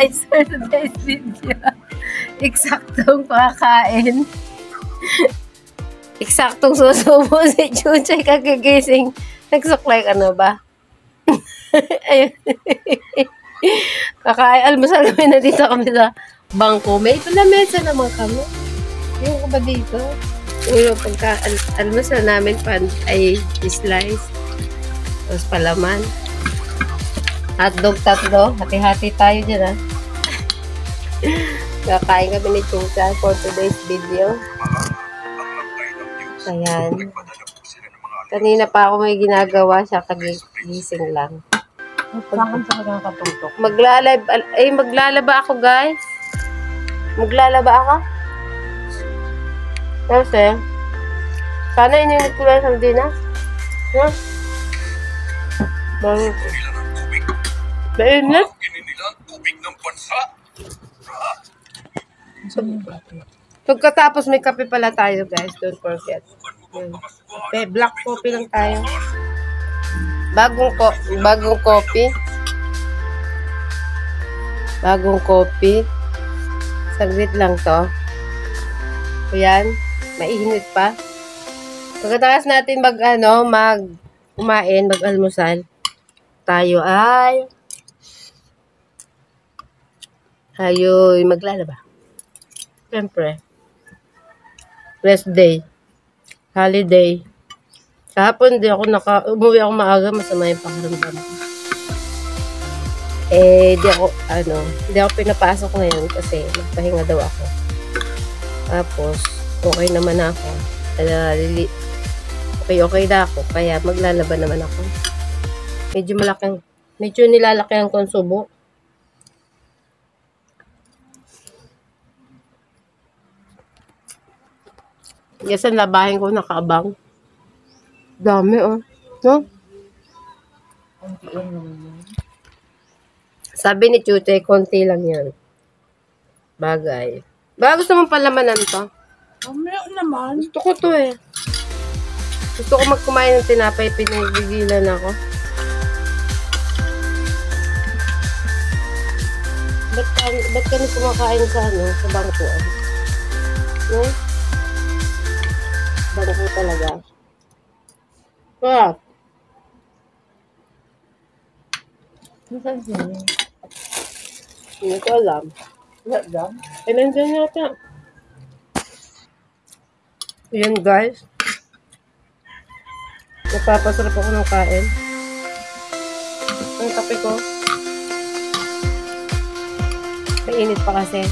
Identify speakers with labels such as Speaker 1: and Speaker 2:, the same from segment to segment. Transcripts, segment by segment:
Speaker 1: guys for today's video. Eksaktong pakakain. Eksaktong susubo si Chuchay kagigising. Nagsuklay ka na ba? Ayun. Kakain, almusal kami na dito kami sa bangko. May ito lamesa naman kami. Yung ko ba dito? Yung pagka-almusal namin pan ay slice. Tapos palaman. Hotdog 3. Hati-hati tayo dyan, ha. Kakain kami ni Chuchay for today's video. Ayan. Kanina pa ako may ginagawa siya. Kagising lang. Maglalaba ako, guys. Maglalaba ako. Kasi, sana ininit ko lang sa sardinas. Ha? Bakit? Mainit? Pagkatapos may kape pala tayo, guys. Don't forget. Okay, black coffee lang tayo. Bagong coffee. Bagong coffee. Saglit lang to. Ayan. Mainit pa. Pagkatapos natin kumain, mag-almusal, tayo ay maglalaba. Siyempre. Rest day. Holiday. Kahapon umuwi ako maaga, masama yung pakiramdam ko. Di ako pinapasok ngayon kasi magpahinga daw ako. Tapos, okay naman ako. Okay na ako. Kaya maglalaba naman ako. Medyo nilalaki ang konsubo. Yes, ang labahin ko nakaabang. Dami, oh. No? Sabi ni Chuchay, konti lang yan. Bagay. Baka gusto mong palamanan to?
Speaker 2: Meron naman.
Speaker 1: Gusto ko to eh. Gusto ko magkumain ng tinapay, pinigigilan ako. Ba't ka kumakain sa bangkuan? No? Bangko talaga. What?
Speaker 2: Nasaan siya?
Speaker 1: Hindi ko alam.
Speaker 2: Wala lang?
Speaker 1: Nandiyan yata. Ayan, guys. Napapasarap ako ng kain. Ang kape ko. Mainit pa kasi.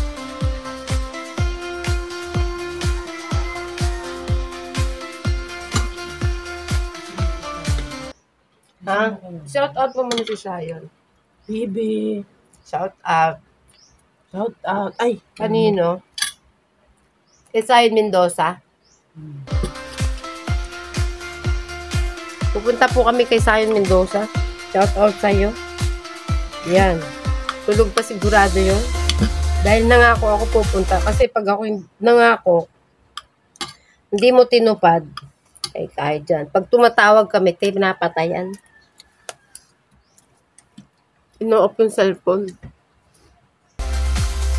Speaker 1: Ha? Shout out mo muna si Sayon.
Speaker 2: Bibi.
Speaker 1: Shout out.
Speaker 2: Shout out. Ay.
Speaker 1: Kanino? Kay Sayon Mendoza. Pupunta po kami kay Sayon Mendoza. Shout out sa'yo. Yan. Tulog pa sigurado yun. Dahil nangako ako pupunta. Kasi pag ako nangako, hindi mo tinupad. Ay tayo dyan. Pag tumatawag kami, tayo napatayan. Ino-off yung cellphone.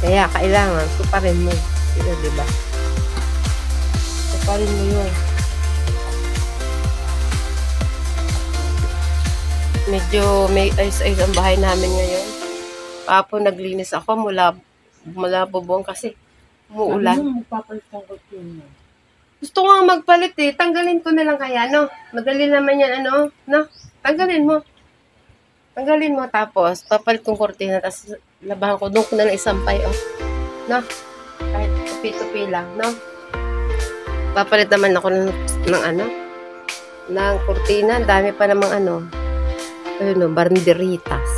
Speaker 1: Kaya kailangan, tuparin mo. Diba? Tuparin mo yun. Medyo may ice-ice ang bahay namin ngayon. Kapon naglinis ako mula bubong kasi umuulan.
Speaker 2: Ano magpapalit ng kotse mo?
Speaker 1: Gusto ko nga magpalit eh. Tanggalin ko na lang kaya, no? Madali naman yan, no? Tanggalin mo. Tanggalin mo, tapos papalit kong kortina, tapos labahan ko. Doon ko na lang isampay, oh. No? Kahit tupi-tupi lang, no? Papalit naman ako ng kortina. Ang dami pa namang banderitas.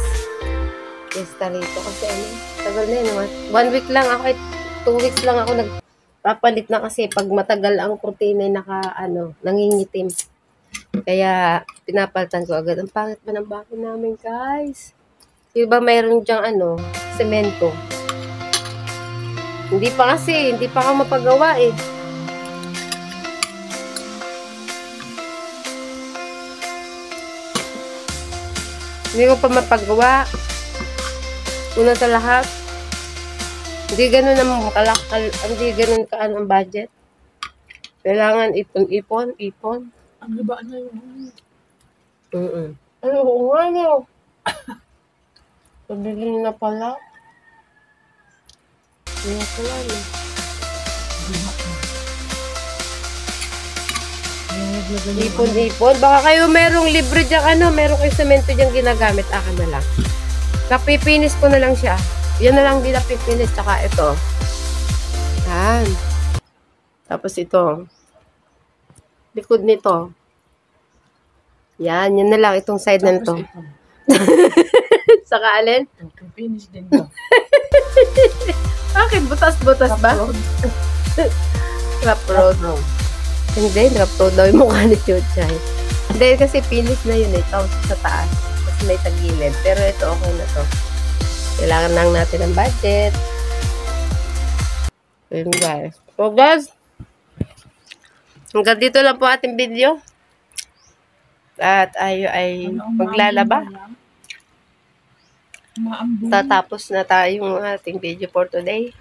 Speaker 1: Fiesta rito kasi tagal na yun. 1 week lang ako, 2 weeks lang ako nagpapalit na kasi pag matagal ang kortina nangingitim. Kaya pinapalitan ko agad. Ang pangit pa ng bako namin, guys. Diba mayroon dyang semento. Hindi pa ako mapagawa eh. Hindi ko pa mapagawa. Una sa lahat, Hindi ganun ang kalakal, hindi ganun kaan ang budget. Kailangan ipon.
Speaker 2: Ang iba na yun.
Speaker 1: Ay, oo nga no. Pabili na pala. Kaya pala no. Ipon. Baka kayo merong libre dyan, merong kayo semento dyan ginagamit. Akin na lang. Napipinis ko na lang siya. Yan na lang din napipinis. Tsaka ito. Yan. Tapos ito. Likod nito. Yan na lang. Itong side na ito. Saka alin?
Speaker 2: Finish din ba?
Speaker 1: Bakit? Butas-butas ba? Rap road. Hindi, rap road daw yung mukha ni Chuchay. Hindi, kasi finish na yun eh. Tapos sa taas. Tapos may tagilid. Pero ito, okay na to. Kailangan lang natin ng budget. Yun guys. So guys, hanggang dito lang po ating video. At ayo ay maglalaba. Tatapos na tayong ating video for today.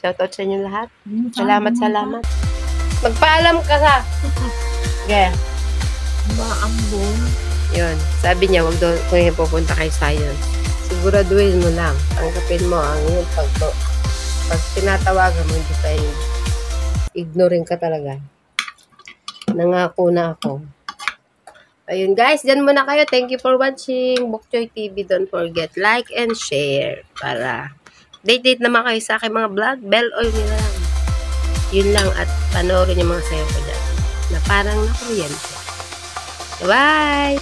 Speaker 1: Shoutout sa inyo lahat. Salamat. Magpaalam ka sa. Okay.
Speaker 2: Maambon.
Speaker 1: Yun. Sabi niya, wag daw kung pupunta kay science. Siguraduhin mo lang. Tanggapin mo ang iyong pag tinatawagan mo, hindi tayo ignoring ka talaga. Nangako na ako. Ayun guys, dyan muna kayo. Thank you for watching Bokchoy TV. Don't forget, like and share para date naman kayo sa aking mga vlog. Bell oil nila lang. Yun lang at panoorin yung mga sayo ko dyan na parang na-kuryente. Bye!